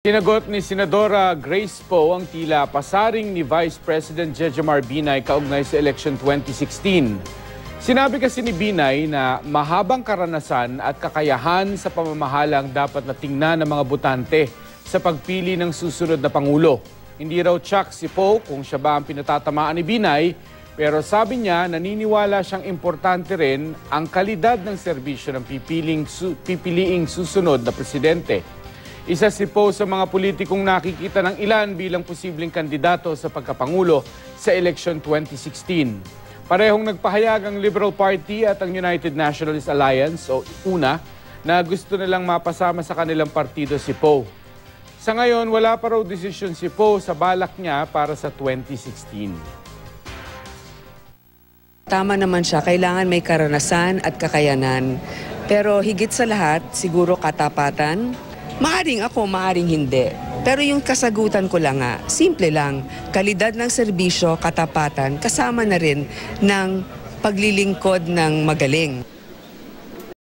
Sinagot ni Senadora Grace Poe ang tila pasaring ni Vice President Jejomar Binay kaugnay sa election 2016. Sinabi kasi ni Binay na mahabang karanasan at kakayahan sa pamamahalang dapat na tingnan ng mga botante sa pagpili ng susunod na Pangulo. Hindi raw tsak si Poe kung siya ba ang pinatatamaan ni Binay, pero sabi niya naniniwala siyang importante rin ang kalidad ng serbisyo ng pipiliing susunod na presidente. Isa si Poe sa mga politikong nakikita ng ilan bilang posibleng kandidato sa pagkapangulo sa election 2016. Parehong nagpahayag ang Liberal Party at ang United Nationalist Alliance o UNA na gusto nilang mapasama sa kanilang partido si Poe. Sa ngayon, wala pa raw desisyon si Poe sa balak niya para sa 2016. Tama naman siya, kailangan may karanasan at kakayanan. Pero higit sa lahat, siguro katapatan. Maaring ako, maaring hindi. Pero yung kasagutan ko lang nga, simple lang, kalidad ng serbisyo, katapatan, kasama na rin ng paglilingkod ng magaling.